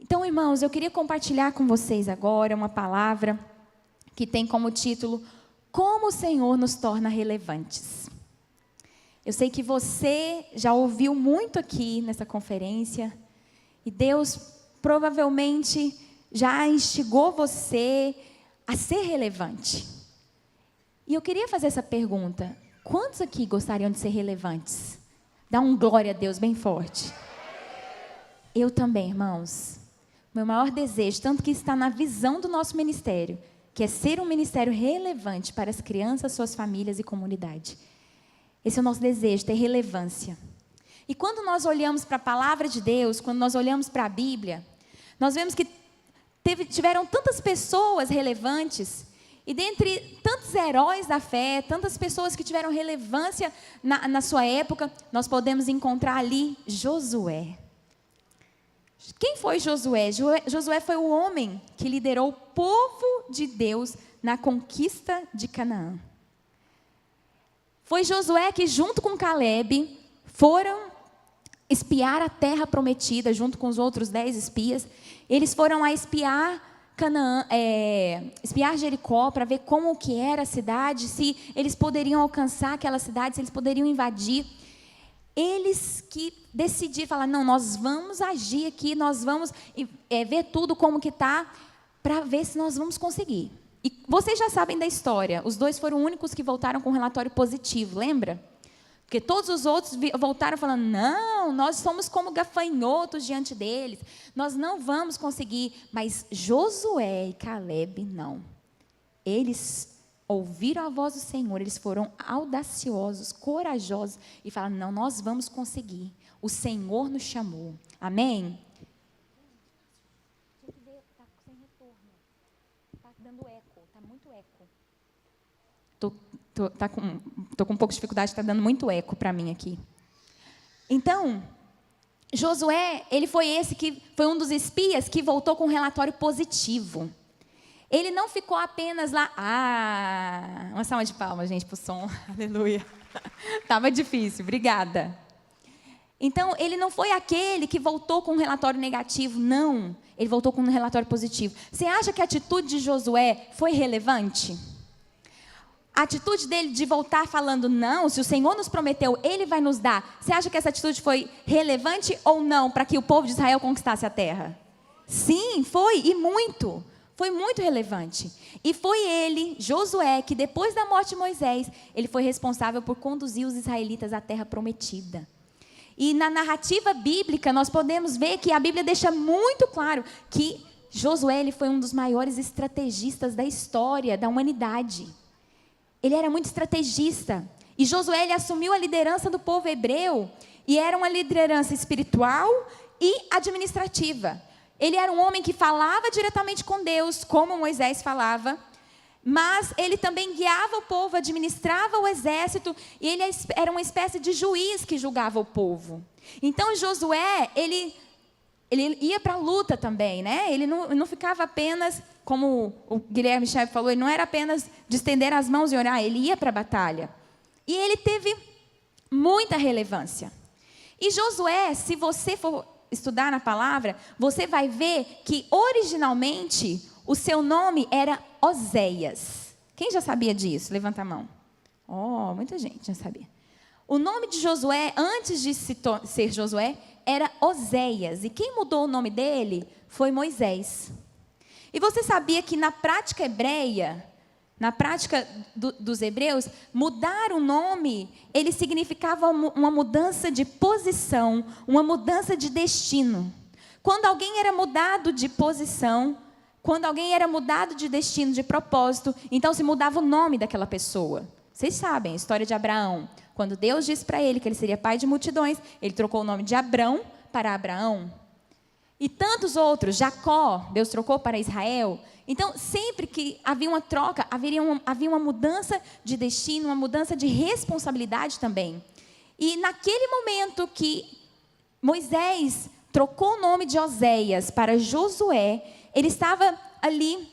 Então, irmãos, eu queria compartilhar com vocês agora uma palavra que tem como título: Como o Senhor nos torna relevantes. Eu sei que você já ouviu muito aqui nessa conferência e Deus provavelmente já instigou você a ser relevante. E eu queria fazer essa pergunta: quantos aqui gostariam de ser relevantes? Dá um glória a Deus bem forte. Eu também, irmãos. Meu maior desejo, tanto que está na visão do nosso ministério, que é ser um ministério relevante para as crianças, suas famílias e comunidade. Esse é o nosso desejo, ter relevância. E quando nós olhamos para a palavra de Deus, quando nós olhamos para a Bíblia, nós vemos que tiveram tantas pessoas relevantes, e dentre tantos heróis da fé, tantas pessoas que tiveram relevância na sua época, nós podemos encontrar ali Josué. Quem foi Josué? Josué foi o homem que liderou o povo de Deus na conquista de Canaã. Foi Josué que, junto com Caleb, foram espiar a terra prometida, junto com os outros 10 espias. Eles foram a espiar Canaã, espiar Jericó, para ver como que era a cidade, se eles poderiam alcançar aquela cidade, se eles poderiam invadir. Eles que decidiram, falar, não, nós vamos agir aqui, nós vamos ver tudo como que está, para ver se nós vamos conseguir. E vocês já sabem da história, os 2 foram os únicos que voltaram com um relatório positivo, lembra? Porque todos os outros voltaram falando, não, nós somos como gafanhotos diante deles, nós não vamos conseguir. Mas Josué e Caleb, não. Eles ouviram a voz do Senhor, eles foram audaciosos, corajosos, e falaram, não, nós vamos conseguir. O Senhor nos chamou. Amém? Está sem retorno. Está dando eco, está muito eco. Estou com um pouco de dificuldade, está dando muito eco para mim aqui. Então, Josué, ele foi um dos espias que voltou com um relatório positivo. Ele não ficou apenas lá, uma salva de palmas, gente, para o som, aleluia. Estava difícil, obrigada. Então, ele não foi aquele que voltou com um relatório negativo, não. Ele voltou com um relatório positivo. Você acha que a atitude de Josué foi relevante? A atitude dele de voltar falando, não, se o Senhor nos prometeu, Ele vai nos dar. Você acha que essa atitude foi relevante ou não para que o povo de Israel conquistasse a terra? Sim, foi, e muito. Foi muito relevante. E foi ele, Josué, que depois da morte de Moisés, ele foi responsável por conduzir os israelitas à terra prometida. E na narrativa bíblica, nós podemos ver que a Bíblia deixa muito claro que Josué ele foi um dos maiores estrategistas da história da humanidade. Ele era muito estrategista. E Josué ele assumiu a liderança do povo hebreu, e era uma liderança espiritual e administrativa. Ele era um homem que falava diretamente com Deus, como Moisés falava, mas ele também guiava o povo, administrava o exército, e ele era uma espécie de juiz que julgava o povo. Então Josué, ele ia para a luta também, né? Ele não ficava apenas, como o Guilherme Chave falou, ele não era apenas de estender as mãos e orar, ele ia para a batalha. E ele teve muita relevância. E Josué, se você for estudar na palavra, você vai ver que originalmente o seu nome era Oséias. Quem já sabia disso? Levanta a mão. Oh, muita gente já sabia. O nome de Josué, antes de ser Josué, era Oséias. E quem mudou o nome dele foi Moisés. E você sabia que na prática hebreia, na prática dos hebreus, mudar o nome, ele significava uma mudança de posição, uma mudança de destino. Quando alguém era mudado de posição, quando alguém era mudado de destino, de propósito, então se mudava o nome daquela pessoa. Vocês sabem a história de Abraão. Quando Deus disse para ele que ele seria pai de multidões, ele trocou o nome de Abrão para Abraão. E tantos outros, Jacó, Deus trocou para Israel. Então, sempre que havia uma troca, havia uma mudança de destino, uma mudança de responsabilidade também. E naquele momento que Moisés trocou o nome de Oséias para Josué, ele estava ali,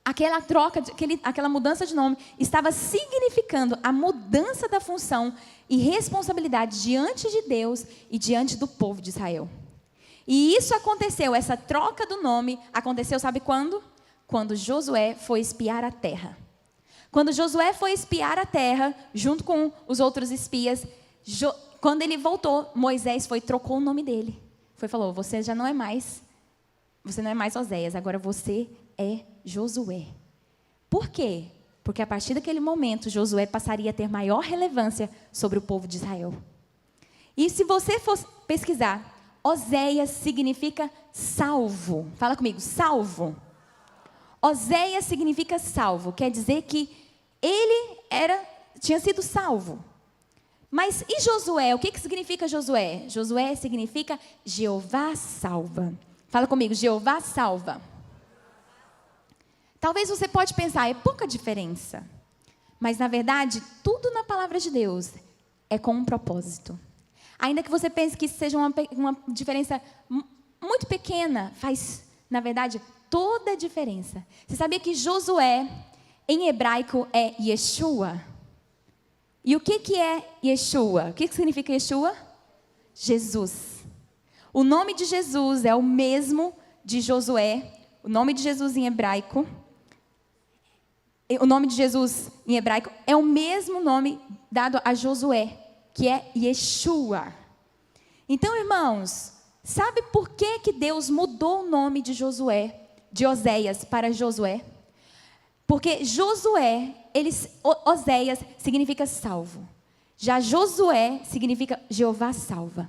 aquela mudança de nome, estava significando a mudança da função e responsabilidade diante de Deus e diante do povo de Israel. E isso aconteceu, essa troca do nome, aconteceu sabe quando? Quando Josué foi espiar a terra. Quando Josué foi espiar a terra, junto com os outros espias, quando ele voltou, Moisés trocou o nome dele. Falou, você não é mais Oséias, agora você é Josué. Por quê? Porque a partir daquele momento, Josué passaria a ter maior relevância sobre o povo de Israel. E se você for pesquisar, Oséias significa salvo. Fala comigo, salvo. Oséias significa salvo, quer dizer que ele tinha sido salvo. Mas e Josué? O que significa Josué? Josué significa Jeová salva. Fala comigo, Jeová salva. Talvez você pode pensar, é pouca diferença. Mas na verdade, tudo na palavra de Deus é com um propósito. Ainda que você pense que isso seja uma diferença muito pequena, faz, na verdade, toda a diferença. Você sabia que Josué, em hebraico, é Yeshua? E o que é Yeshua? O que significa Yeshua? Jesus. O nome de Jesus é o mesmo de Josué. O nome de Jesus em hebraico. O nome de Jesus em hebraico é o mesmo nome dado a Josué, que é Yeshua. Então, irmãos, sabe por que Deus mudou o nome de Josué, de Oséias para Josué? Porque Oséias significa salvo. Já Josué significa Jeová salva.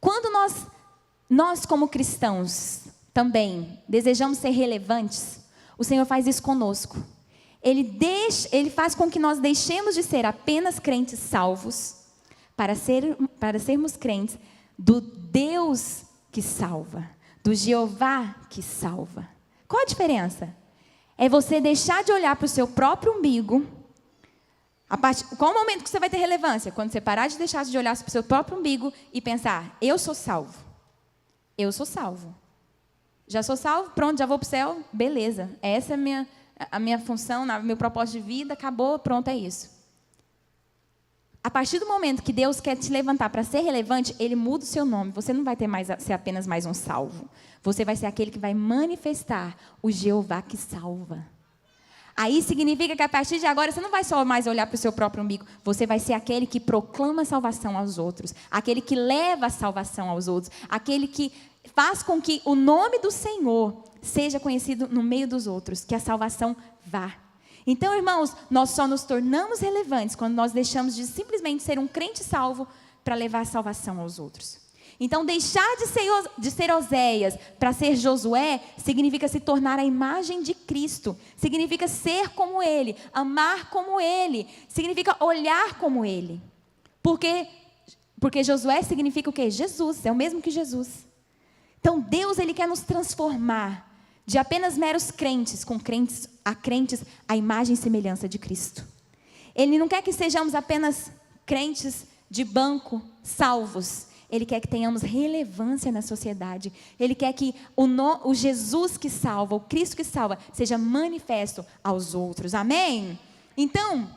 Quando nós como cristãos também desejamos ser relevantes, o Senhor faz isso conosco. Ele faz com que nós deixemos de ser apenas crentes salvos para sermos crentes do Deus que salva, do Jeová que salva. Qual a diferença? É você deixar de olhar para o seu próprio umbigo. Qual o momento que você vai ter relevância? Quando você parar de deixar de olhar para o seu próprio umbigo e pensar, eu sou salvo. Eu sou salvo. Já sou salvo? Pronto, já vou para o céu? Beleza. Essa é a minha função, meu propósito de vida, acabou, pronto, é isso. A partir do momento que Deus quer te levantar para ser relevante, Ele muda o seu nome. Você não vai ser apenas mais um salvo. Você vai ser aquele que vai manifestar o Jeová que salva. Aí significa que a partir de agora você não vai só mais olhar para o seu próprio umbigo. Você vai ser aquele que proclama a salvação aos outros. Aquele que leva a salvação aos outros. Aquele que faz com que o nome do Senhor seja conhecido no meio dos outros. Que a salvação vá. Então, irmãos, nós só nos tornamos relevantes quando nós deixamos de simplesmente ser um crente salvo para levar a salvação aos outros. Então, deixar de ser Oséias para ser Josué significa se tornar a imagem de Cristo. Significa ser como Ele, amar como Ele. Significa olhar como Ele. Porque Josué significa o quê? Jesus, é o mesmo que Jesus. Então, Deus, Ele quer nos transformar de apenas meros crentes, crentes à imagem e semelhança de Cristo. Ele não quer que sejamos apenas crentes de banco, salvos. Ele quer que tenhamos relevância na sociedade. Ele quer que o Jesus que salva, o Cristo que salva, seja manifesto aos outros. Amém? Então,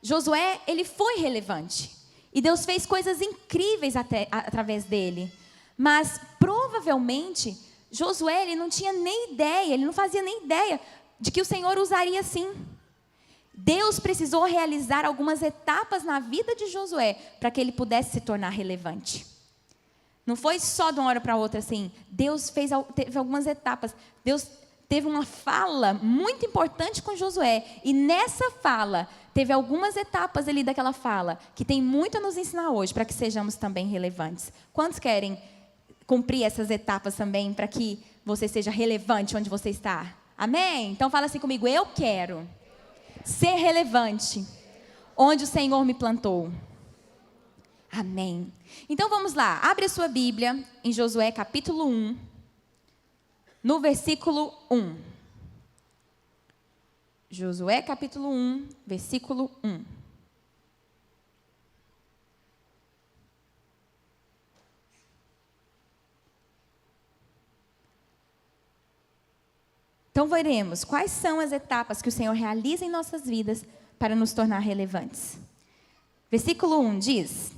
Josué, ele foi relevante. E Deus fez coisas incríveis através dele. Mas, provavelmente, Josué, ele não tinha nem ideia, ele não fazia nem ideia de que o Senhor usaria assim. Deus precisou realizar algumas etapas na vida de Josué para que ele pudesse se tornar relevante. Não foi só de uma hora para outra assim. Deus teve algumas etapas. Deus teve uma fala muito importante com Josué. E nessa fala, teve algumas etapas ali daquela fala que tem muito a nos ensinar hoje para que sejamos também relevantes. Quantos querem cumprir essas etapas também para que você seja relevante onde você está? Amém? Então fala assim comigo, eu quero ser relevante onde o Senhor me plantou. Amém. Então vamos lá, abre a sua Bíblia em Josué capítulo 1, no versículo 1. Josué capítulo 1, versículo 1. Então veremos quais são as etapas que o Senhor realiza em nossas vidas para nos tornar relevantes. Versículo 1 diz: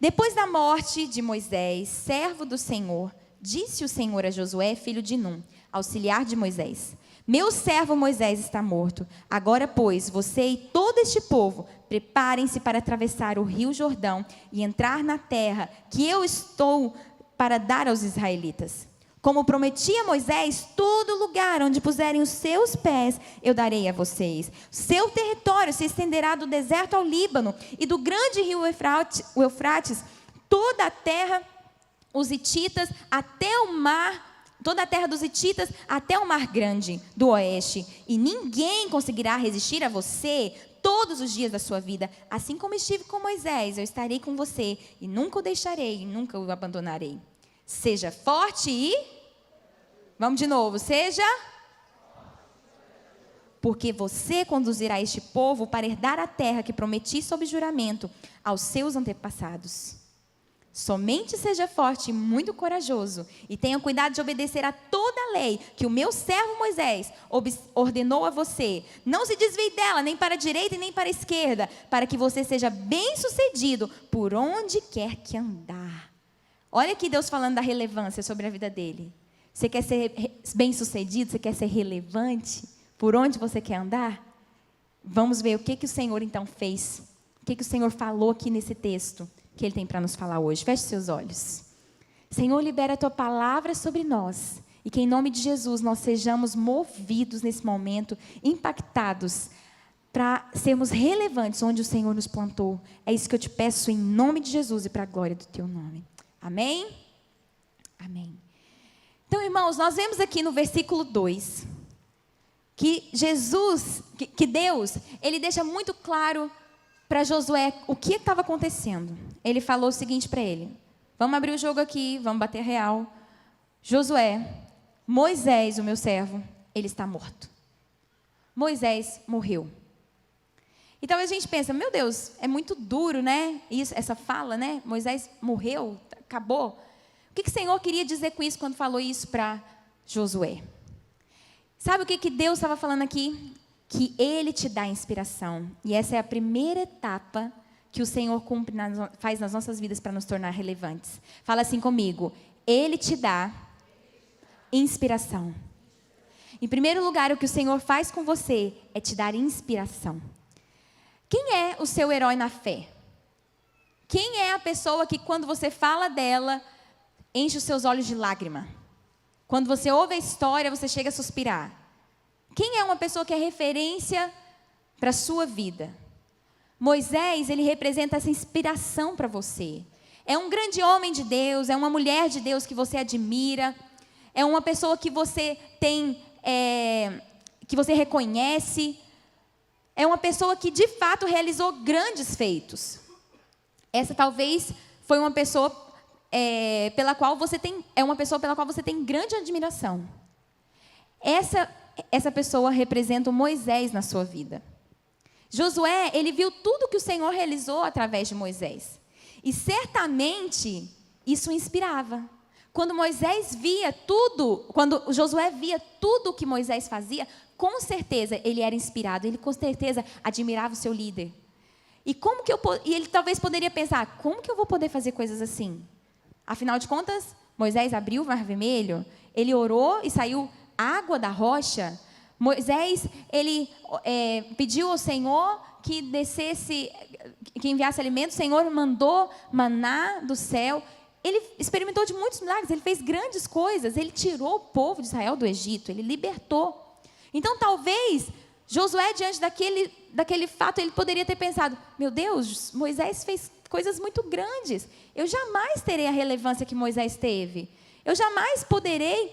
Depois da morte de Moisés, servo do Senhor, disse o Senhor a Josué, filho de Num, auxiliar de Moisés: meu servo Moisés está morto. Agora, pois, você e todo este povo, preparem-se para atravessar o rio Jordão e entrar na terra que eu estou para dar aos israelitas. Como prometi a Moisés, todo lugar onde puserem os seus pés, eu darei a vocês. Seu território se estenderá do deserto ao Líbano e do grande rio Eufrates, toda a terra, os hititas, até o mar, toda a terra dos hititas, até o mar grande do oeste. E ninguém conseguirá resistir a você todos os dias da sua vida. Assim como estive com Moisés, eu estarei com você e nunca o deixarei e nunca o abandonarei. Seja forte e... Vamos de novo. Seja... Porque você conduzirá este povo para herdar a terra que prometi sob juramento aos seus antepassados. Somente seja forte e muito corajoso e tenha cuidado de obedecer a toda a lei que o meu servo Moisés ordenou a você. Não se desvie dela, nem para a direita e nem para a esquerda, para que você seja bem-sucedido por onde quer que andar. Olha aqui Deus falando da relevância sobre a vida dele. Você quer ser bem-sucedido? Você quer ser relevante? Por onde você quer andar? Vamos ver o que o Senhor então fez. O que o Senhor falou aqui nesse texto que Ele tem para nos falar hoje. Feche seus olhos. Senhor, libera a Tua palavra sobre nós. E que em nome de Jesus nós sejamos movidos nesse momento, impactados, para sermos relevantes onde o Senhor nos plantou. É isso que eu te peço em nome de Jesus e para a glória do Teu nome. Amém? Amém. Então, irmãos, nós vemos aqui no versículo 2, que Deus, Ele deixa muito claro para Josué o que estava acontecendo. Ele falou o seguinte para ele: vamos abrir o jogo aqui, vamos bater real. Josué, Moisés, o meu servo, ele está morto. Moisés morreu. E talvez a gente pense, meu Deus, é muito duro, né? Isso, essa fala, né? Moisés morreu, acabou. O que o Senhor queria dizer com isso quando falou isso para Josué? Sabe o que Deus estava falando aqui? Que Ele te dá inspiração. E essa é a primeira etapa que o Senhor faz nas nossas vidas para nos tornar relevantes. Fala assim comigo: Ele te dá inspiração. Em primeiro lugar, o que o Senhor faz com você é te dar inspiração. Quem é o seu herói na fé? Quem é a pessoa que, quando você fala dela, enche os seus olhos de lágrima? Quando você ouve a história, você chega a suspirar. Quem é uma pessoa que é referência para a sua vida? Moisés, ele representa essa inspiração para você. É um grande homem de Deus, é uma mulher de Deus que você admira, é uma pessoa que você tem, que você reconhece, é uma pessoa que de fato realizou grandes feitos. Essa talvez foi uma pessoa pela qual você tem grande admiração. Essa pessoa representa o Moisés na sua vida. Josué, ele viu tudo que o Senhor realizou através de Moisés. E certamente isso o inspirava. Quando Josué via tudo que Moisés fazia, com certeza ele era inspirado, ele com certeza admirava o seu líder. E ele talvez poderia pensar, como que eu vou poder fazer coisas assim? Afinal de contas, Moisés abriu o Mar Vermelho, ele orou e saiu água da rocha. Moisés, ele pediu ao Senhor que enviasse alimento. O Senhor mandou maná do céu. Ele experimentou de muitos milagres, ele fez grandes coisas. Ele tirou o povo de Israel do Egito, ele libertou. Então, talvez, Josué, diante daquele fato, ele poderia ter pensado, meu Deus, Moisés fez coisas muito grandes. Eu jamais terei a relevância que Moisés teve. Eu jamais poderei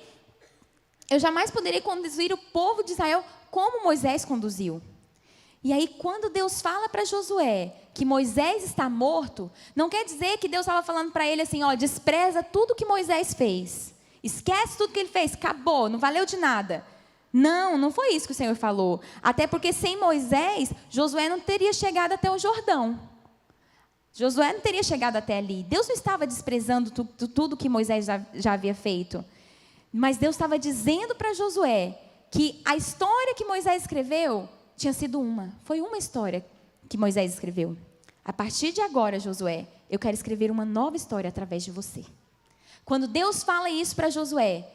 conduzir o povo de Israel como Moisés conduziu. E aí, quando Deus fala para Josué que Moisés está morto, não quer dizer que Deus estava falando para ele assim, despreza tudo que Moisés fez. Esquece tudo que ele fez, acabou, não valeu de nada. Não foi isso que o Senhor falou. Até porque sem Moisés, Josué não teria chegado até o Jordão. Josué não teria chegado até ali. Deus não estava desprezando tudo que Moisés já havia feito. Mas Deus estava dizendo para Josué que a história que Moisés escreveu tinha sido foi uma história que Moisés escreveu. A partir de agora, Josué, eu quero escrever uma nova história através de você. Quando Deus fala isso para Josué,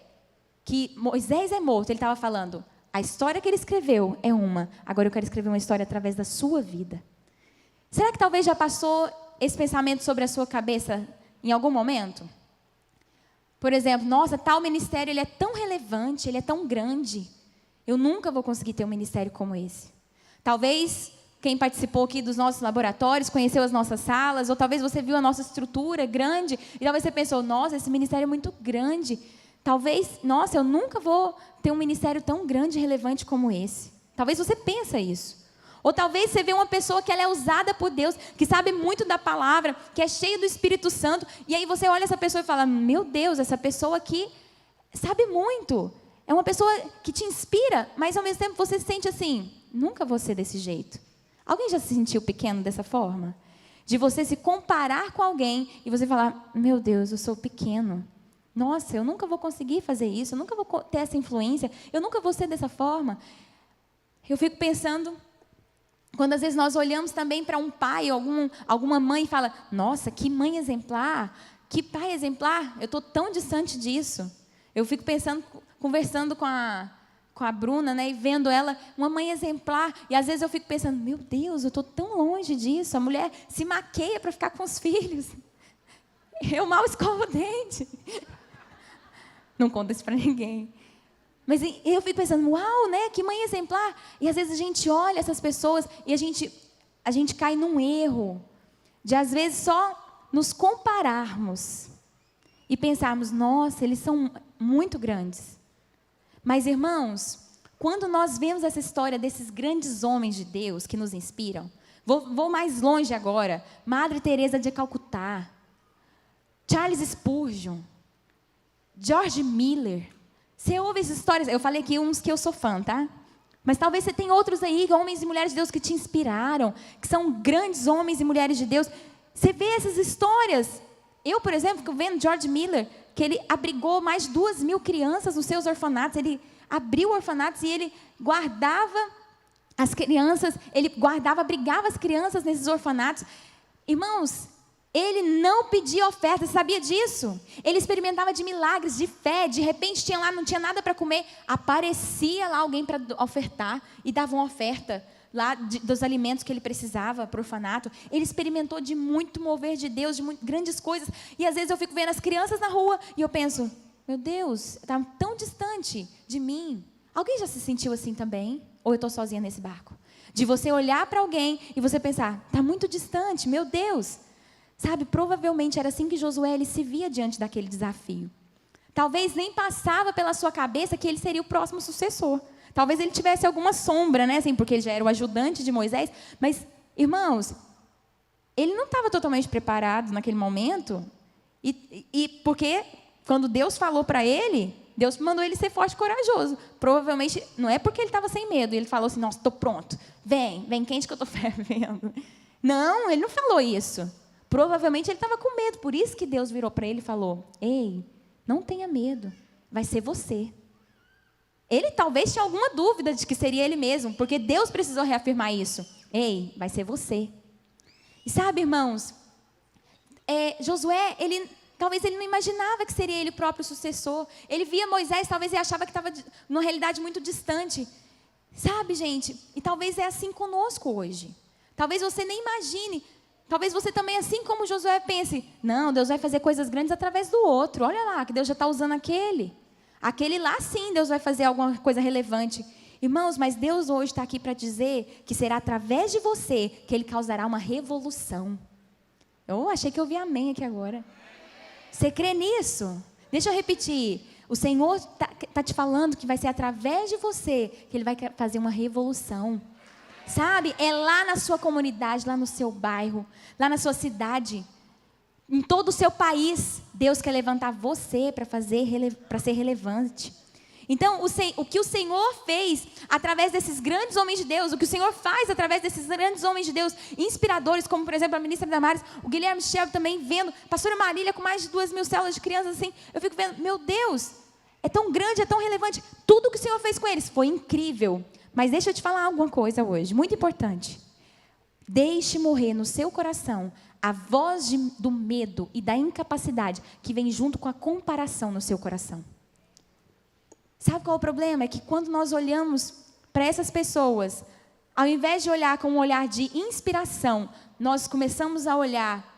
que Moisés é morto, ele estava falando, a história que ele escreveu é uma, agora eu quero escrever uma história através da sua vida. Será que talvez já passou esse pensamento sobre a sua cabeça em algum momento? Por exemplo, nossa, tal ministério ele é tão relevante, ele é tão grande, eu nunca vou conseguir ter um ministério como esse. Talvez quem participou aqui dos nossos laboratórios, conheceu as nossas salas, ou talvez você viu a nossa estrutura grande, e talvez você pensou, nossa, esse ministério é muito grande. Talvez, nossa, eu nunca vou ter um ministério tão grande e relevante como esse. Talvez você pense isso. Ou talvez você vê uma pessoa que ela é usada por Deus, que sabe muito da palavra, que é cheia do Espírito Santo, e aí você olha essa pessoa e fala, meu Deus, essa pessoa aqui sabe muito. É uma pessoa que te inspira, mas ao mesmo tempo você se sente assim, nunca vou ser desse jeito. Alguém já se sentiu pequeno dessa forma? De você se comparar com alguém e você falar, meu Deus, eu sou pequeno. Nossa, eu nunca vou conseguir fazer isso, eu nunca vou ter essa influência, eu nunca vou ser dessa forma. Eu fico pensando, quando às vezes nós olhamos também para um pai, alguma mãe e fala, nossa, que mãe exemplar, que pai exemplar, eu estou tão distante disso. Eu fico pensando, conversando com a Bruna, né, e vendo ela, uma mãe exemplar, e às vezes eu fico pensando, meu Deus, eu estou tão longe disso, a mulher se maqueia para ficar com os filhos, eu mal escovo o dente, não conta isso para ninguém, mas eu fico pensando, uau, né, que mãe exemplar, e às vezes a gente olha essas pessoas, e a gente cai num erro, de às vezes só nos compararmos, e pensarmos, nossa, eles são muito grandes. Mas, irmãos, quando nós vemos essa história desses grandes homens de Deus que nos inspiram, vou mais longe agora, Madre Teresa de Calcutá, Charles Spurgeon, George Miller, você ouve essas histórias, eu falei aqui uns que eu sou fã, tá? Mas talvez você tenha outros aí, homens e mulheres de Deus que te inspiraram, que são grandes homens e mulheres de Deus, você vê essas histórias. Eu, por exemplo, fico vendo George Miller, que ele abrigou mais de 2.000 crianças nos seus orfanatos, ele abriu orfanatos e ele guardava as crianças, abrigava as crianças nesses orfanatos. Irmãos, ele não pedia oferta, você sabia disso? Ele experimentava de milagres, de fé, de repente não tinha nada para comer, aparecia lá alguém para ofertar e dava uma oferta lá dos alimentos que ele precisava para o orfanato. Ele experimentou de muito mover de Deus, de muito, grandes coisas. E às vezes eu fico vendo as crianças na rua e eu penso, meu Deus, está tão distante de mim. Alguém já se sentiu assim também? Ou eu estou sozinha nesse barco? De você olhar para alguém e você pensar, está muito distante, meu Deus. Sabe, provavelmente era assim que Josué ele se via diante daquele desafio. Talvez nem passava pela sua cabeça que ele seria o próximo sucessor. Talvez ele tivesse alguma sombra, né? Assim, porque ele já era o ajudante de Moisés. Mas, irmãos, ele não estava totalmente preparado naquele momento. E porque quando Deus falou para ele, Deus mandou ele ser forte e corajoso. Provavelmente, não é porque ele estava sem medo. Ele falou assim, nossa, estou pronto. Vem quente que eu estou fervendo. Não, ele não falou isso. Provavelmente ele estava com medo. Por isso que Deus virou para ele e falou, ei, não tenha medo, vai ser você. Ele talvez tinha alguma dúvida de que seria ele mesmo, porque Deus precisou reafirmar isso. Ei, vai ser você. E sabe, irmãos, Josué, talvez ele não imaginava que seria ele o próprio sucessor. Ele via Moisés, talvez ele achava que estava numa realidade muito distante. Sabe, gente? E talvez é assim conosco hoje. Talvez você nem imagine. Talvez você também, assim como Josué, pense, não, Deus vai fazer coisas grandes através do outro. Olha lá, que Deus já está usando aquele. Aquele lá, sim, Deus vai fazer alguma coisa relevante. Irmãos, mas Deus hoje está aqui para dizer que será através de você que Ele causará uma revolução. Eu achei que eu ouvi amém aqui agora. Você crê nisso? Deixa eu repetir. O Senhor está te falando que vai ser através de você que Ele vai fazer uma revolução. Sabe? É lá na sua comunidade, lá no seu bairro, lá na sua cidade. Em todo o seu país, Deus quer levantar você para ser relevante. Então, o que o Senhor fez através desses grandes homens de Deus, o que o Senhor faz através desses grandes homens de Deus, inspiradores, como por exemplo a ministra Damares, o Guilherme Shelby também vendo, pastora Marília com mais de 2.000 células de crianças assim, eu fico vendo, meu Deus, é tão grande, é tão relevante, tudo que o Senhor fez com eles foi incrível. Mas deixa eu te falar alguma coisa hoje, muito importante. Deixe morrer no seu coração a voz do medo e da incapacidade que vem junto com a comparação no seu coração. Sabe qual é o problema? É que quando nós olhamos para essas pessoas, ao invés de olhar com um olhar de inspiração, nós começamos a olhar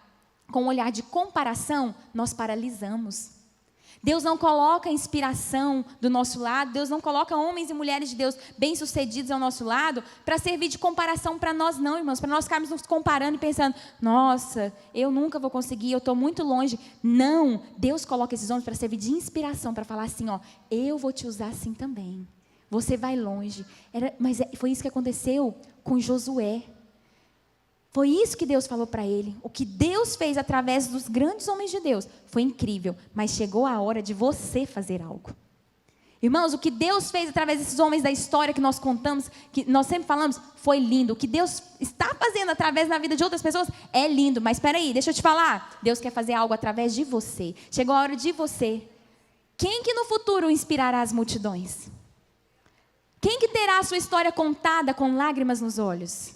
com um olhar de comparação, nós paralisamos. Deus não coloca inspiração do nosso lado, Deus não coloca homens e mulheres de Deus bem-sucedidos ao nosso lado para servir de comparação para nós não, irmãos, para nós ficarmos nos comparando e pensando, nossa, eu nunca vou conseguir, eu estou muito longe. Não, Deus coloca esses homens para servir de inspiração, para falar assim, ó, eu vou te usar assim também. Você vai longe. Mas foi isso que aconteceu com Josué. Foi isso que Deus falou para ele. O que Deus fez através dos grandes homens de Deus foi incrível, mas chegou a hora de você fazer algo. Irmãos, o que Deus fez através desses homens da história que nós contamos, que nós sempre falamos, foi lindo. O que Deus está fazendo através da vida de outras pessoas é lindo. Mas espera aí, deixa eu te falar. Deus quer fazer algo através de você. Chegou a hora de você. Quem que no futuro inspirará as multidões? Quem que terá a sua história contada com lágrimas nos olhos?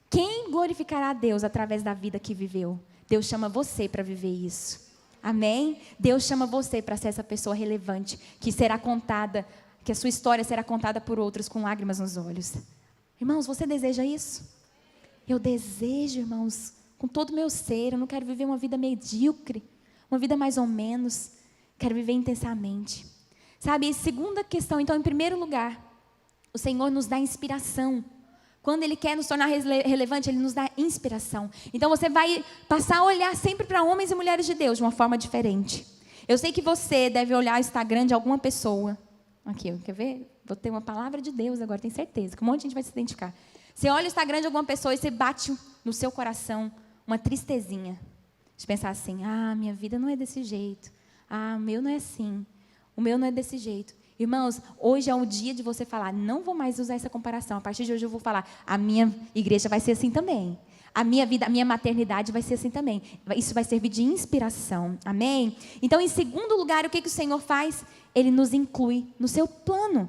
Quem glorificará a Deus através da vida que viveu? Deus chama você para viver isso. Amém? Deus chama você para ser essa pessoa relevante, que será contada, que a sua história será contada por outros com lágrimas nos olhos. Irmãos, você deseja isso? Eu desejo, irmãos, com todo o meu ser. Eu não quero viver uma vida medíocre, uma vida mais ou menos. Quero viver intensamente. Sabe, e segunda questão, então, em primeiro lugar, o Senhor nos dá inspiração. Quando Ele quer nos tornar relevante, Ele nos dá inspiração. Então você vai passar a olhar sempre para homens e mulheres de Deus de uma forma diferente. Eu sei que você deve olhar o Instagram de alguma pessoa. Aqui, quer ver? Vou ter uma palavra de Deus agora, tenho certeza, que um monte de gente vai se identificar. Você olha o Instagram de alguma pessoa e você bate no seu coração uma tristezinha. De pensar assim, minha vida não é desse jeito. O meu não é assim. O meu não é desse jeito. Irmãos, hoje é o dia de você falar, não vou mais usar essa comparação. A partir de hoje eu vou falar, a minha igreja vai ser assim também. A minha vida, a minha maternidade vai ser assim também. Isso vai servir de inspiração. Amém? Então, em segundo lugar, o que o Senhor faz? Ele nos inclui no seu plano.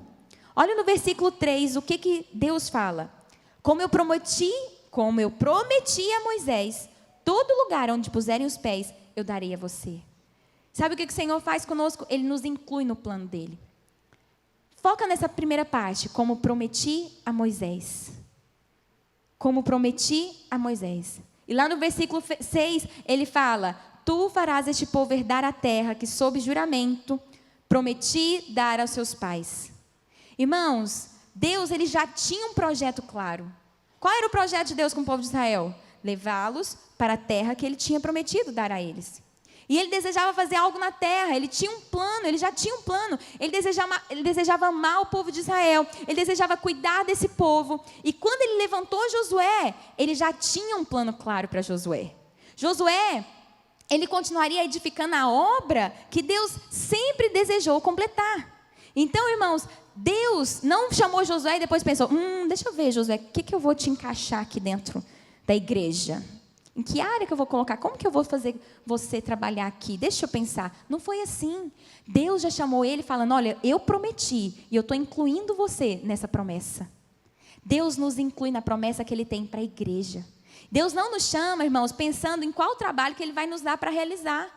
Olha no versículo 3, o que Deus fala. Como eu prometi a Moisés, todo lugar onde puserem os pés, eu darei a você. Sabe o que o Senhor faz conosco? Ele nos inclui no plano dele. Foca nessa primeira parte, como prometi a Moisés. Como prometi a Moisés. E lá no versículo 6, ele fala, tu farás este povo herdar a terra que sob juramento prometi dar aos seus pais. Irmãos, Deus ele já tinha um projeto claro. Qual era o projeto de Deus com o povo de Israel? Levá-los para a terra que ele tinha prometido dar a eles. E ele desejava fazer algo na terra, ele tinha um plano, ele já tinha um plano. Ele desejava amar o povo de Israel, ele desejava cuidar desse povo. E quando ele levantou Josué, ele já tinha um plano claro para Josué. Josué, ele continuaria edificando a obra que Deus sempre desejou completar. Então, irmãos, Deus não chamou Josué e depois pensou, deixa eu ver, Josué, o que eu vou te encaixar aqui dentro da igreja? Em que área que eu vou colocar? Como que eu vou fazer você trabalhar aqui? Deixa eu pensar. Não foi assim. Deus já chamou ele falando, olha, eu prometi e eu estou incluindo você nessa promessa. Deus nos inclui na promessa que Ele tem para a igreja. Deus não nos chama, irmãos, pensando em qual trabalho que Ele vai nos dar para realizar.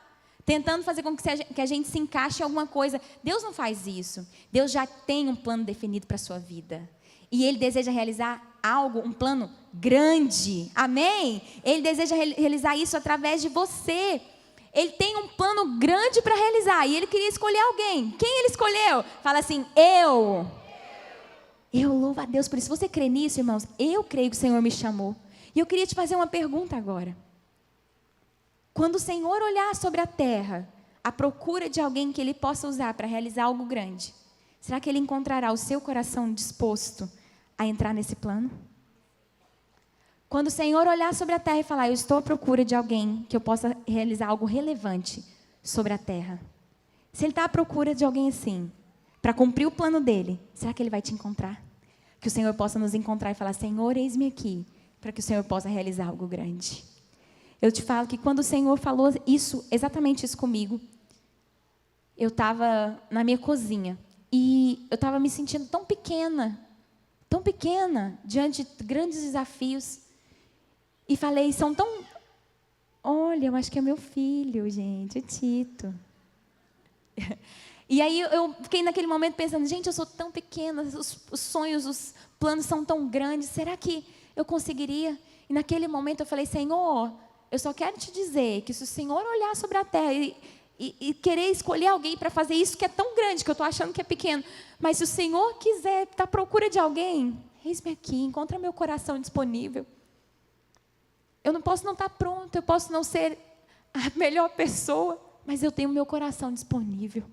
Tentando fazer com que a gente se encaixe em alguma coisa. Deus não faz isso. Deus já tem um plano definido para a sua vida. E Ele deseja realizar algo, um plano grande. Amém? Ele deseja realizar isso através de você. Ele tem um plano grande para realizar. E Ele queria escolher alguém. Quem Ele escolheu? Fala assim, eu. Eu louvo a Deus por isso. Você crê nisso, irmãos? Eu creio que o Senhor me chamou. E eu queria te fazer uma pergunta agora. Quando o Senhor olhar sobre a terra, à procura de alguém que Ele possa usar para realizar algo grande, será que Ele encontrará o seu coração disposto a entrar nesse plano? Quando o Senhor olhar sobre a terra e falar, eu estou à procura de alguém que eu possa realizar algo relevante sobre a terra. Se Ele está à procura de alguém assim, para cumprir o plano dEle, será que Ele vai te encontrar? Que o Senhor possa nos encontrar e falar, Senhor, eis-me aqui, para que o Senhor possa realizar algo grande. Eu te falo que quando o Senhor falou isso, exatamente isso comigo, eu estava na minha cozinha e eu estava me sentindo tão pequena, diante de grandes desafios. E falei, olha, eu acho que é meu filho, gente, o Tito. E aí eu fiquei naquele momento pensando, gente, eu sou tão pequena, os sonhos, os planos são tão grandes, será que eu conseguiria? E naquele momento eu falei, Senhor, eu só quero te dizer que se o Senhor olhar sobre a terra e querer escolher alguém para fazer isso que é tão grande, que eu estou achando que é pequeno, mas se o Senhor quiser estar à procura de alguém, eis-me aqui, encontra meu coração disponível. Eu não posso não estar pronta, eu posso não ser a melhor pessoa, mas eu tenho meu coração disponível.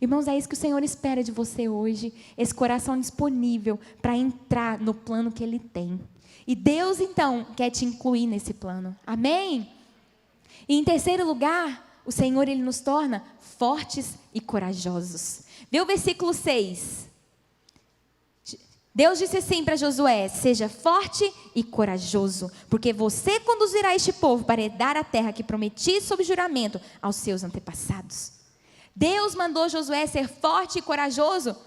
Irmãos, é isso que o Senhor espera de você hoje, esse coração disponível para entrar no plano que Ele tem. E Deus, então, quer te incluir nesse plano. Amém? E em terceiro lugar, o Senhor, Ele nos torna fortes e corajosos. Vê o versículo 6. Deus disse assim para Josué, seja forte e corajoso, porque você conduzirá este povo para herdar a terra que prometi sob juramento aos seus antepassados. Deus mandou Josué ser forte e corajoso,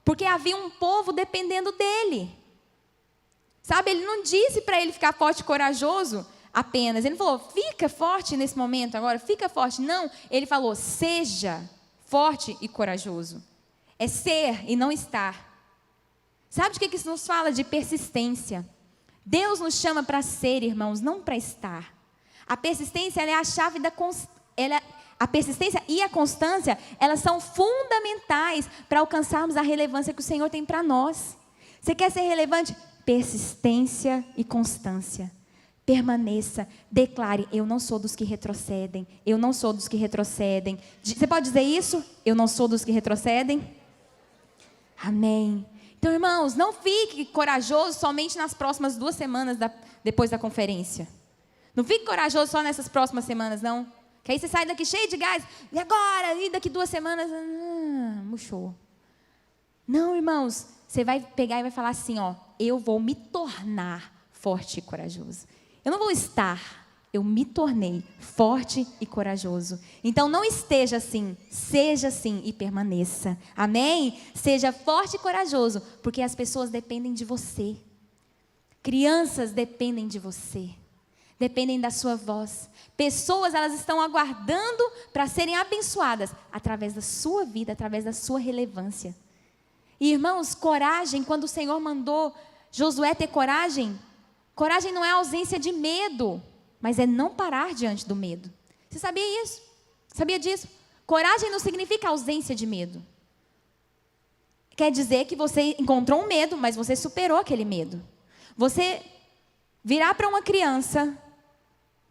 porque havia um povo dependendo dele. Sabe, ele não disse para ele ficar forte e corajoso apenas. Ele falou, fica forte nesse momento agora, fica forte. Não, ele falou, seja forte e corajoso. É ser e não estar. Sabe de que isso nos fala? De persistência. Deus nos chama para ser, irmãos, não para estar. A persistência, ela é a chave da a persistência e a constância, elas são fundamentais para alcançarmos a relevância que o Senhor tem para nós. Você quer ser relevante? Persistência e constância. Permaneça, declare, eu não sou dos que retrocedem, eu não sou dos que retrocedem. Você pode dizer isso? Eu não sou dos que retrocedem? Amém. Então, irmãos, não fique corajoso somente nas próximas 2 semanas depois da conferência. Não fique corajoso só nessas próximas semanas, não. Que aí você sai daqui cheio de gás, e agora, e daqui 2 semanas, murchou. Não, irmãos, você vai pegar e vai falar assim, ó, eu vou me tornar forte e corajoso. Eu não vou estar, eu me tornei forte e corajoso. Então não esteja assim, seja assim e permaneça. Amém? Seja forte e corajoso, porque as pessoas dependem de você. Crianças dependem de você. Dependem da sua voz. Pessoas, elas estão aguardando para serem abençoadas através da sua vida, através da sua relevância. E, irmãos, coragem, quando o Senhor mandou Josué ter coragem, coragem não é ausência de medo, mas é não parar diante do medo. Você sabia isso? Sabia disso? Coragem não significa ausência de medo. Quer dizer que você encontrou um medo, mas você superou aquele medo. Você virar para uma criança,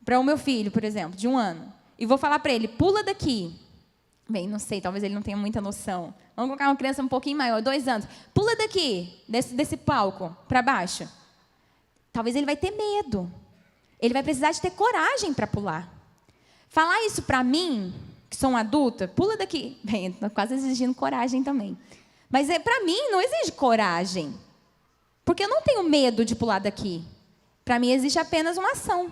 para o meu filho, por exemplo, de 1 ano, e vou falar para ele, pula daqui. Bem, não sei, talvez ele não tenha muita noção. Vamos colocar uma criança um pouquinho maior, 2 anos. Pula daqui, desse palco, para baixo. Talvez ele vai ter medo. Ele vai precisar de ter coragem para pular. Falar isso para mim, que sou uma adulta, pula daqui. Bem, estou quase exigindo coragem também. Mas para mim não exige coragem. Porque eu não tenho medo de pular daqui. Para mim existe apenas uma ação.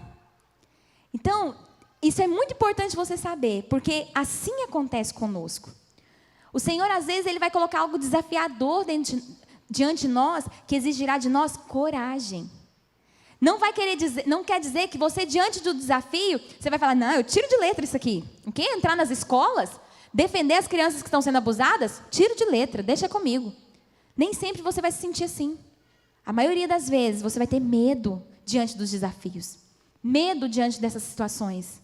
Então, isso é muito importante você saber, porque assim acontece conosco. O Senhor, às vezes, Ele vai colocar algo desafiador diante de nós, que exigirá de nós coragem. Não quer dizer que você, diante do desafio, você vai falar, não, eu tiro de letra isso aqui. O quê? Entrar nas escolas? Defender as crianças que estão sendo abusadas? Tiro de letra, deixa comigo. Nem sempre você vai se sentir assim. A maioria das vezes, você vai ter medo diante dos desafios. Medo diante dessas situações.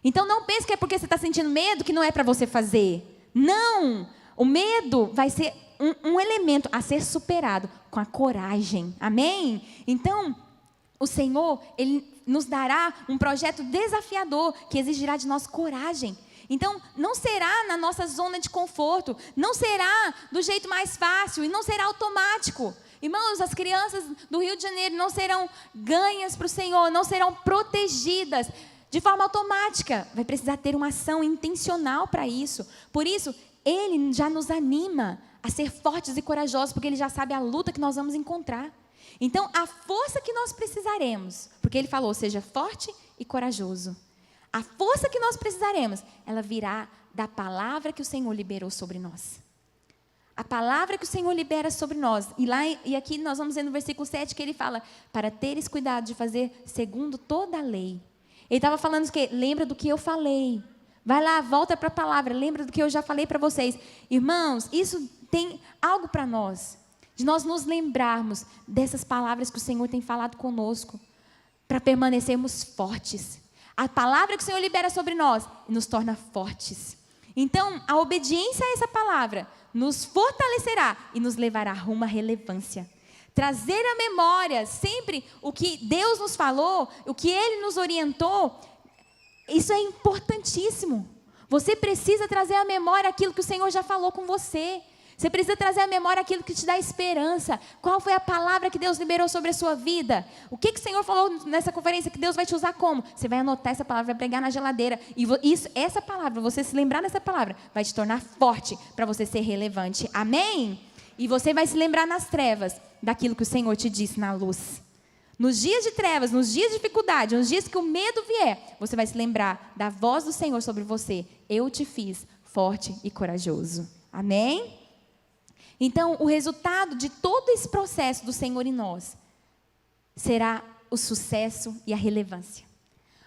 Então, não pense que é porque você está sentindo medo que não é para você fazer. Não! O medo vai ser um elemento a ser superado com a coragem. Amém? Então, o Senhor, Ele nos dará um projeto desafiador que exigirá de nós coragem. Então, não será na nossa zona de conforto, não será do jeito mais fácil e não será automático. Irmãos, as crianças do Rio de Janeiro não serão ganhas para o Senhor, não serão protegidas de forma automática. Vai precisar ter uma ação intencional para isso. Por isso, Ele já nos anima a ser fortes e corajosos, porque Ele já sabe a luta que nós vamos encontrar. Então, a força que nós precisaremos, porque Ele falou, seja forte e corajoso. A força que nós precisaremos, ela virá da palavra que o Senhor liberou sobre nós. A palavra que o Senhor libera sobre nós. E aqui nós vamos ver no versículo 7 que Ele fala, para teres cuidado de fazer segundo toda a lei. Ele estava falando que lembra do que eu falei. Vai lá, volta para a palavra, lembra do que eu já falei para vocês. Irmãos, isso tem algo para nós, de nós nos lembrarmos dessas palavras que o Senhor tem falado conosco, para permanecermos fortes. A palavra que o Senhor libera sobre nós nos torna fortes. Então, a obediência a essa palavra nos fortalecerá e nos levará rumo à relevância. Trazer à memória sempre o que Deus nos falou, o que Ele nos orientou, isso é importantíssimo. Você precisa trazer à memória aquilo que o Senhor já falou com você. Você precisa trazer à memória aquilo que te dá esperança. Qual foi a palavra que Deus liberou sobre a sua vida? O que o Senhor falou nessa conferência que Deus vai te usar como? Você vai anotar essa palavra, vai pregar na geladeira. E essa palavra, você se lembrar dessa palavra, vai te tornar forte para você ser relevante. Amém? E você vai se lembrar nas trevas daquilo que o Senhor te disse na luz. Nos dias de trevas, nos dias de dificuldade, nos dias que o medo vier, você vai se lembrar da voz do Senhor sobre você. Eu te fiz forte e corajoso. Amém? Então, o resultado de todo esse processo do Senhor em nós será o sucesso e a relevância.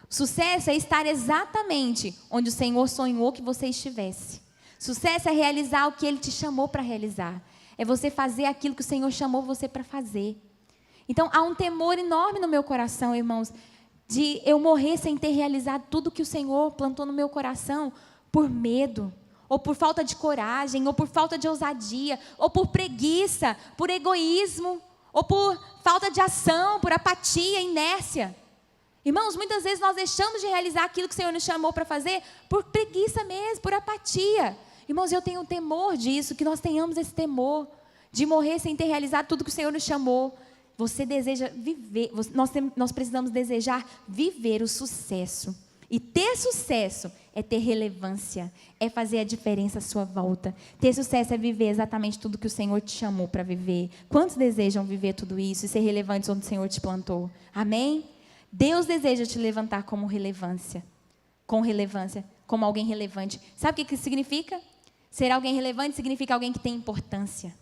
O sucesso é estar exatamente onde o Senhor sonhou que você estivesse. Sucesso é realizar o que Ele te chamou para realizar. É você fazer aquilo que o Senhor chamou você para fazer. Então, há um temor enorme no meu coração, irmãos, de eu morrer sem ter realizado tudo que o Senhor plantou no meu coração por medo, ou por falta de coragem, ou por falta de ousadia, ou por preguiça, por egoísmo, ou por falta de ação, por apatia, inércia. Irmãos, muitas vezes nós deixamos de realizar aquilo que o Senhor nos chamou para fazer por preguiça mesmo, por apatia. Irmãos, eu tenho um temor disso, que nós tenhamos esse temor de morrer sem ter realizado tudo que o Senhor nos chamou. Você deseja viver, nós precisamos desejar viver o sucesso. E ter sucesso é ter relevância, é fazer a diferença à sua volta. Ter sucesso é viver exatamente tudo que o Senhor te chamou para viver. Quantos desejam viver tudo isso e ser relevantes onde o Senhor te plantou? Amém? Deus deseja te levantar como relevância, como alguém relevante. Sabe o que isso significa? Ser alguém relevante significa alguém que tem importância.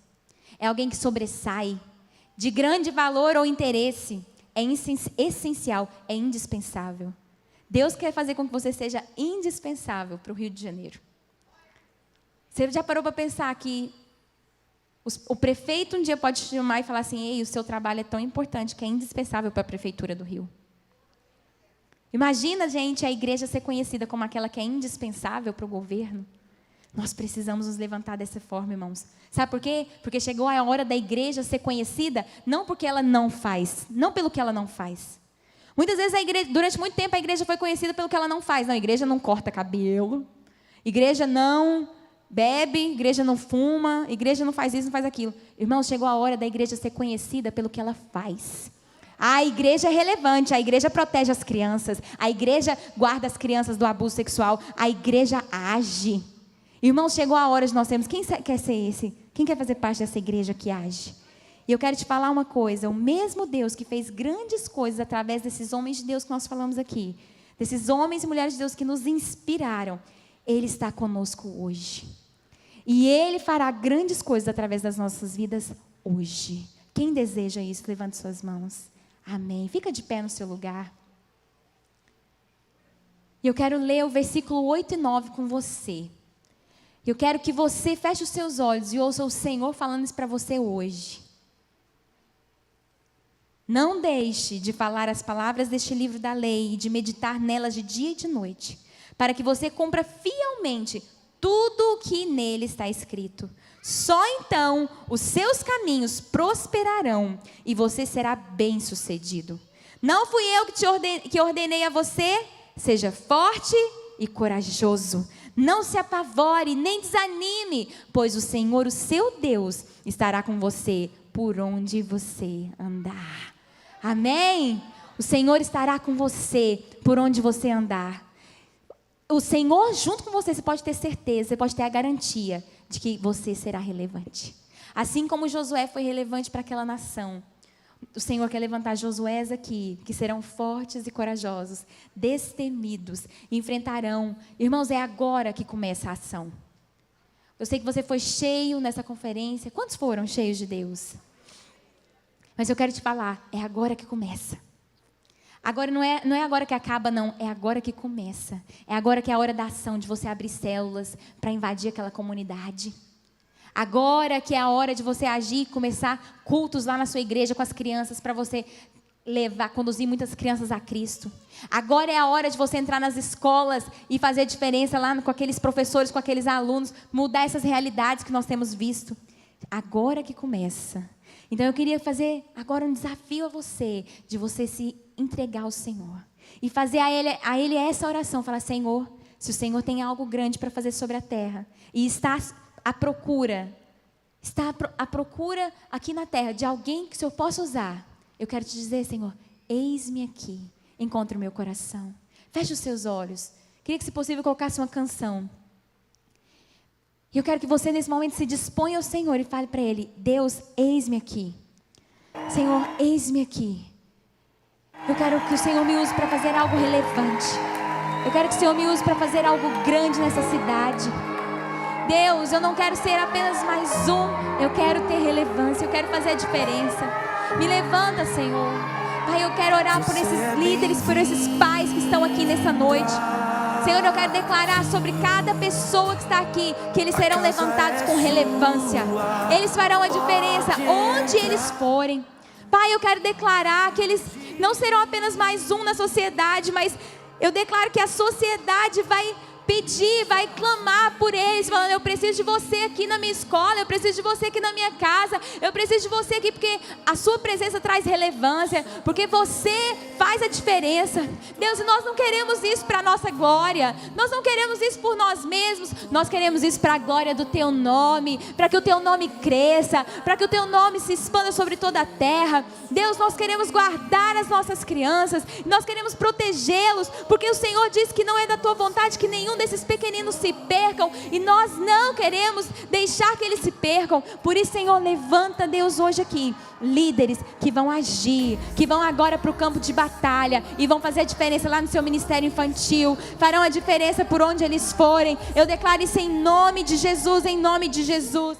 É alguém que sobressai, de grande valor ou interesse. É essencial, é indispensável. Deus quer fazer com que você seja indispensável para o Rio de Janeiro. Você já parou para pensar que o prefeito um dia pode te chamar e falar assim: ei, o seu trabalho é tão importante que é indispensável para a prefeitura do Rio. Imagina, gente, a igreja ser conhecida como aquela que é indispensável para o governo. Nós precisamos nos levantar dessa forma, irmãos. Sabe por quê? Porque chegou a hora da igreja ser conhecida, não porque ela não faz, não pelo que ela não faz. Muitas vezes durante muito tempo a igreja foi conhecida pelo que ela não faz. Não, a igreja não corta cabelo, igreja não bebe, igreja não fuma, igreja não faz isso, não faz aquilo. Irmãos, chegou a hora da igreja ser conhecida pelo que ela faz. A igreja é relevante, a igreja protege as crianças, a igreja guarda as crianças do abuso sexual, a igreja age. Irmãos, chegou a hora de nós termos, quem quer ser esse? Quem quer fazer parte dessa igreja que age? E eu quero te falar uma coisa, o mesmo Deus que fez grandes coisas através desses homens de Deus que nós falamos aqui, desses homens e mulheres de Deus que nos inspiraram, Ele está conosco hoje. E Ele fará grandes coisas através das nossas vidas hoje. Quem deseja isso, levante suas mãos. Amém. Fica de pé no seu lugar. E eu quero ler o versículo 8 e 9 com você. Eu quero que você feche os seus olhos e ouça o Senhor falando isso para você hoje. Não deixe de falar as palavras deste livro da lei e de meditar nelas de dia e de noite, para que você cumpra fielmente tudo o que nele está escrito. Só então os seus caminhos prosperarão e você será bem-sucedido. Não fui eu que ordenei a você? Seja forte e corajoso. Não se apavore, nem desanime, pois o Senhor, o seu Deus, estará com você por onde você andar. Amém? O Senhor estará com você por onde você andar. O Senhor junto com você, você pode ter certeza, você pode ter a garantia de que você será relevante. Assim como Josué foi relevante para aquela nação, o Senhor quer levantar Josués aqui, que serão fortes e corajosos, destemidos, enfrentarão. Irmãos, é agora que começa a ação. Eu sei que você foi cheio nessa conferência. Quantos foram cheios de Deus? Mas eu quero te falar, é agora que começa. Agora não é agora que acaba, não. É agora que começa. É agora que é a hora da ação, de você abrir células para invadir aquela comunidade. Agora que é a hora de você agir, começar cultos lá na sua igreja com as crianças, para você conduzir muitas crianças a Cristo. Agora é a hora de você entrar nas escolas e fazer diferença lá com aqueles professores, com aqueles alunos, mudar essas realidades que nós temos visto. Agora que começa. Então eu queria fazer agora um desafio a você, de você se entregar ao Senhor. E fazer a Ele essa oração, falar: Senhor, se o Senhor tem algo grande para fazer sobre a terra, e está à procura aqui na terra de alguém que o Senhor possa usar, eu quero te dizer, Senhor, eis-me aqui, encontre o meu coração. Feche os seus olhos. Queria que, se possível, colocasse uma canção. E eu quero que você, nesse momento, se disponha ao Senhor e fale para Ele: Deus, eis-me aqui. Senhor, eis-me aqui. Eu quero que o Senhor me use para fazer algo relevante. Eu quero que o Senhor me use para fazer algo grande nessa cidade. Deus, eu não quero ser apenas mais um. Eu quero ter relevância, eu quero fazer a diferença. Me levanta, Senhor. Pai, eu quero orar por esses líderes, por esses pais que estão aqui nessa noite. Senhor, eu quero declarar sobre cada pessoa que está aqui, que eles serão levantados com relevância. Eles farão a diferença onde eles forem. Pai, eu quero declarar que eles não serão apenas mais um na sociedade, mas eu declaro que a sociedade vai pedir, vai clamar por eles, falando: eu preciso de você aqui na minha escola, eu preciso de você aqui na minha casa, eu preciso de você aqui, porque a sua presença traz relevância, porque você faz a diferença. Deus, e nós não queremos isso para a nossa glória, nós não queremos isso por nós mesmos, nós queremos isso para a glória do Teu nome, para que o Teu nome cresça, para que o Teu nome se expanda sobre toda a terra. Deus, nós queremos guardar as nossas crianças, nós queremos protegê-los, porque o Senhor diz que não é da Tua vontade que nenhum desses pequeninos se percam, e nós não queremos deixar que eles se percam. Por isso, Senhor, levanta, Deus, hoje aqui líderes que vão agir, que vão agora para o campo de batalha e vão fazer a diferença lá no seu ministério infantil, farão a diferença por onde eles forem. Eu declaro isso em nome de Jesus, em nome de Jesus.